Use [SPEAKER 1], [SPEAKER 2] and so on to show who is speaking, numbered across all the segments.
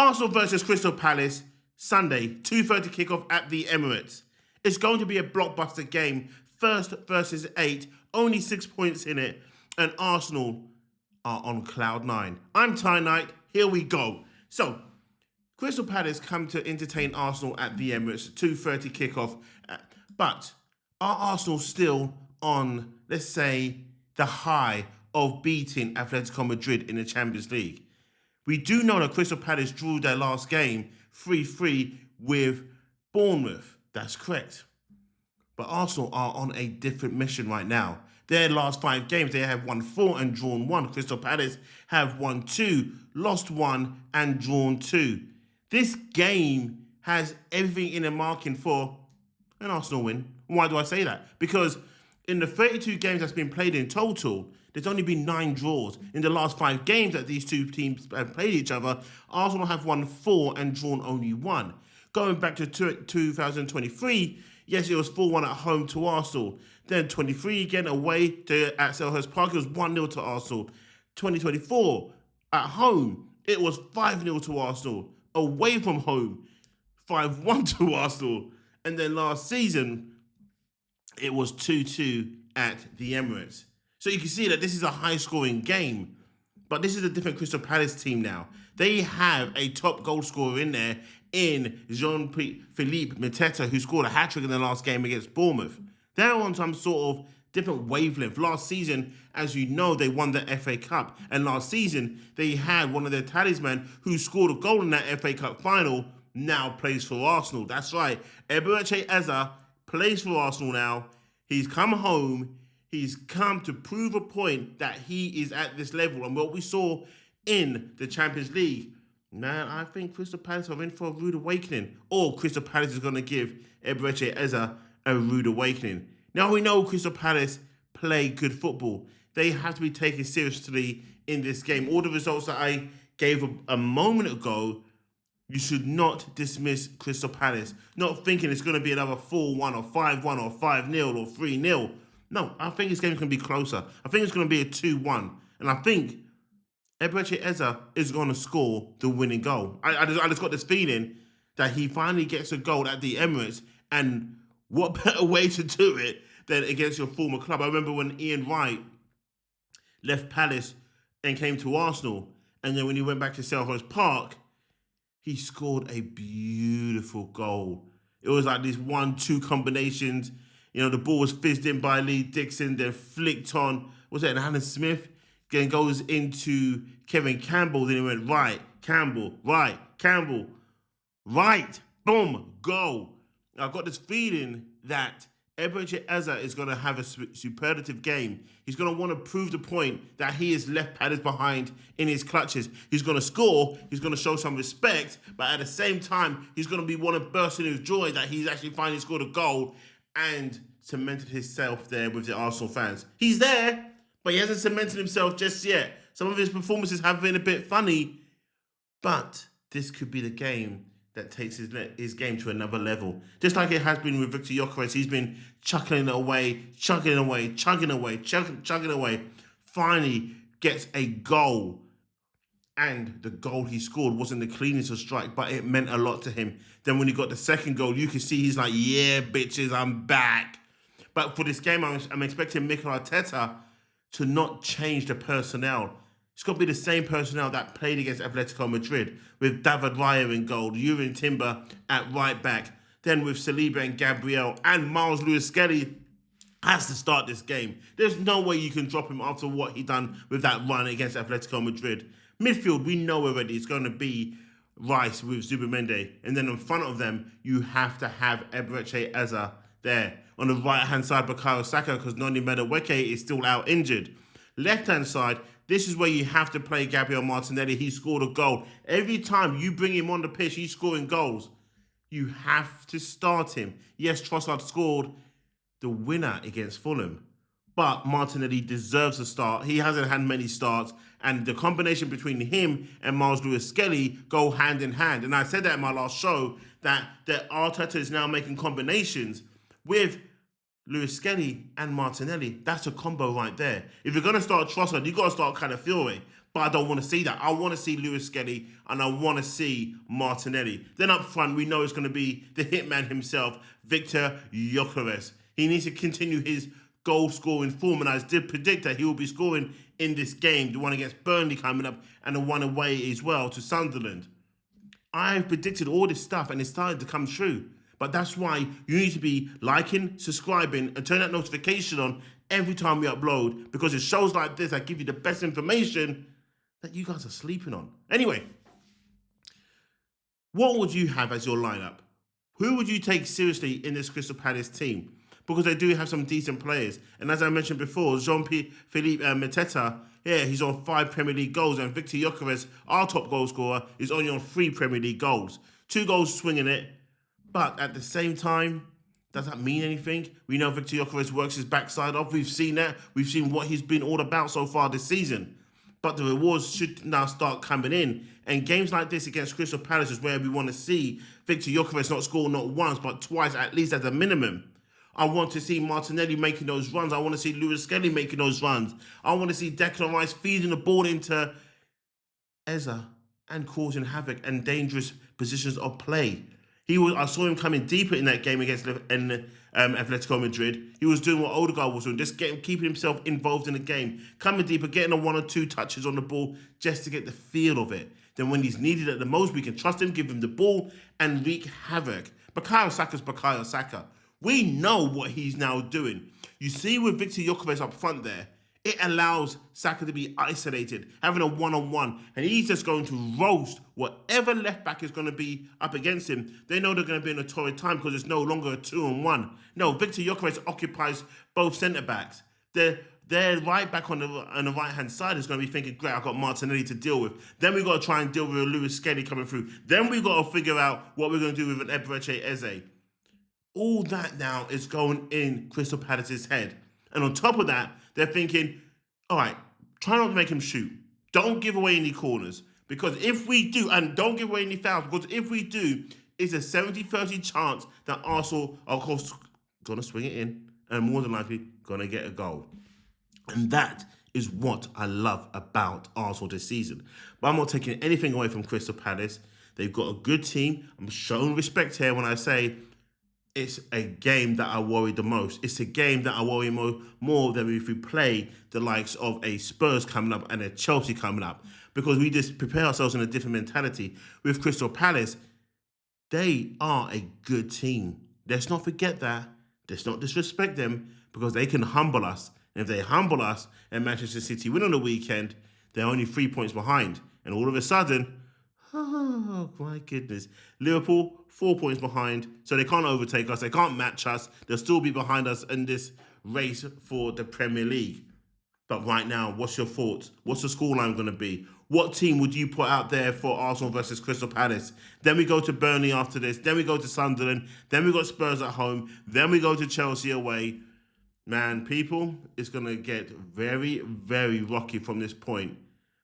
[SPEAKER 1] Arsenal versus Crystal Palace, Sunday, 2:30 kickoff at the Emirates. It's going to be a blockbuster game, first versus 8, only 6 points in it, and Arsenal are on cloud 9. I'm Ty Knight, here we go. So, Crystal Palace come to entertain Arsenal at the Emirates, 2:30 kickoff, but are Arsenal still on, let's say, the high of beating Atletico Madrid in the Champions League? We do know that Crystal Palace drew their last game 3-3 with Bournemouth. That's correct. But Arsenal are on a different mission right now. Their last 5 games, they have won 4 and drawn 1. Crystal Palace have won 2, lost 1 and drawn 2. This game has everything in the marking for an Arsenal win. Why do I say that? Because in the 32 games that's been played in total, there's only been 9 draws. In the last 5 games that these two teams have played each other, Arsenal have won 4 and drawn only 1. Going back to 2023, yes, it was 4-1 at home to Arsenal. Then 23 again away at Selhurst Park, it was 1-0 to Arsenal. 2024, at home, it was 5-0 to Arsenal. Away from home, 5-1 to Arsenal. And then last season, it was 2-2 at the Emirates. So you can see that this is a high-scoring game. But this is a different Crystal Palace team now. They have a top goal scorer in there in Jean-Philippe Mateta, who scored a hat-trick in the last game against Bournemouth. They're on some sort of different wavelength. Last season, as you know, they won the FA Cup. And last season, they had one of their talisman who scored a goal in that FA Cup final, now plays for Arsenal. That's right. Eberechi Eze plays for Arsenal now. He's come home. He's come to prove a point that he is at this level. And what we saw in the Champions League, man, I think Crystal Palace are in for a rude awakening. Or Crystal Palace is going to give Eberechi Eze a rude awakening. Now we know Crystal Palace play good football. They have to be taken seriously in this game. All the results that I gave a moment ago, you should not dismiss Crystal Palace. Not thinking it's going to be another 4-1 or 5-1 or 5-0 or 3-0. No, I think this game's going to be closer. I think it's going to be a 2-1. And I think Eberechi Eze is going to score the winning goal. I just got this feeling that he finally gets a goal at the Emirates. And what better way to do it than against your former club? I remember when Ian Wright left Palace and came to Arsenal. And then when he went back to Selhurst Park, he scored a beautiful goal. It was like these 1-2 combinations. You know, the ball was fizzed in by Lee Dixon, then flicked on, was it Alan Smith? Then goes into Kevin Campbell, then he went right, Campbell, right, Campbell, right, boom, goal. I've got this feeling that Eberechi Eze is going to have a superlative game. He's going to want to prove the point that he has left Palace behind in his clutches. He's going to score, he's going to show some respect, but at the same time, he's going to want to burst in his joy that he's actually finally scored a goal and cemented himself there with the Arsenal fans. He's there, but he hasn't cemented himself just yet. Some of his performances have been a bit funny, but this could be the game that takes his game to another level. Just like it has been with Viktor Gyökeres, he's been chucking away. Finally gets a goal. And the goal he scored wasn't the cleanest of strike, but it meant a lot to him. Then when he got the second goal, you can see he's like, yeah, bitches, I'm back. But for this game, I'm expecting Mikel Arteta to not change the personnel. It's got to be the same personnel that played against Atletico Madrid, with David Raya in goal, Yuri Timber at right back, then with Saliba and Gabriel, and Miles Lewis-Skelly has to start this game. There's no way you can drop him after what he done with that run against Atletico Madrid. Midfield, we know already it's going to be Rice with Zubimendi. And then in front of them, you have to have Eberechi Eze there. On the right-hand side, Bukayo Saka, because Noni Madueke is still out injured. Left-hand side, this is where you have to play Gabriel Martinelli. He scored a goal. Every time you bring him on the pitch, he's scoring goals. You have to start him. Yes, Trossard scored the winner against Fulham, but Martinelli deserves a start. He hasn't had many starts, and the combination between him and Miles Lewis-Skelly go hand in hand. And I said that in my last show, that Arteta is now making combinations with Lewis-Skelly and Martinelli. That's a combo right there. If you're going to start Trossard, you've got to start Calafiore. But I don't want to see that. I want to see Lewis Skelly and I want to see Martinelli. Then up front, we know it's going to be the hitman himself, Viktor Gyökeres. He needs to continue his goal-scoring form, and I did predict that he will be scoring in this game, the one against Burnley coming up, and the one away as well to Sunderland. I've predicted all this stuff, and it's started to come true. But that's why you need to be liking, subscribing, and turn that notification on every time we upload, because it's shows like this that give you the best information that you guys are sleeping on. Anyway, what would you have as your lineup? Who would you take seriously in this Crystal Palace team? Because they do have some decent players. And as I mentioned before, Jean-Philippe Mateta, yeah, he's on 5 Premier League goals. And Viktor Gyökeres, our top goal scorer, is only on 3 Premier League goals. 2 goals swinging it. But at the same time, does that mean anything? We know Viktor Gyökeres works his backside off. We've seen that. We've seen what he's been all about so far this season. But the rewards should now start coming in. And games like this against Crystal Palace is where we want to see Viktor Gyökeres not score not once, but twice at least as a minimum. I want to see Martinelli making those runs. I want to see Lewis Skelly making those runs. I want to see Declan Rice feeding the ball into Eze and causing havoc and dangerous positions of play. I saw him coming deeper in that game against Atletico Madrid. He was doing what Odegaard was doing, just keeping himself involved in the game, coming deeper, getting a 1 or 2 touches on the ball just to get the feel of it. Then when he's needed at the most, we can trust him, give him the ball, and wreak havoc. Bukayo Saka's Bukayo Saka. We know what he's now doing. You see with Viktor Gyökeres up front there, it allows Saka to be isolated, having a one-on-one, and he's just going to roast whatever left-back is going to be up against him. They know they're going to be in a torrid time because it's no longer a 2-on-1. No, Viktor Gyökeres occupies both centre-backs. Their right back on the right-hand side is going to be thinking, great, I've got Martinelli to deal with. Then we've got to try and deal with Lewis Skelly coming through. Then we've got to figure out what we're going to do with an Eberechi Eze. All that now is going in Crystal Palace's head. And on top of that, they're thinking, all right, try not to make him shoot. Don't give away any corners. Because if we do, and don't give away any fouls, because if we do, it's a 70-30 chance that Arsenal are, of course, going to swing it in and more than likely going to get a goal. And that is what I love about Arsenal this season. But I'm not taking anything away from Crystal Palace. They've got a good team. I'm showing respect here when I say it's a game that I worry the most. It's a game that I worry more than if we play the likes of a Spurs coming up and a Chelsea coming up, because we just prepare ourselves in a different mentality. With Crystal Palace, they are a good team. Let's not forget that. Let's not disrespect them, because they can humble us. And if they humble us and Manchester City win on the weekend, they're only 3 points behind. And all of a sudden, oh my goodness, Liverpool 4 points behind, so they can't overtake us, they can't match us, they'll still be behind us in this race for the Premier League. But right now, what's your thoughts? What's the scoreline going to be? What team would you put out there for Arsenal versus Crystal Palace? Then we go to Burnley after this, then we go to Sunderland, then we got Spurs at home, then we go to Chelsea away. Man, people, it's going to get very, very rocky from this point.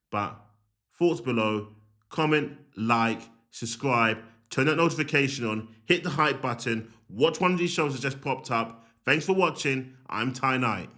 [SPEAKER 1] But thoughts below. Comment, like, subscribe, turn that notification on, hit the hype button, watch one of these shows that just popped up. Thanks for watching. I'm Ty Knight.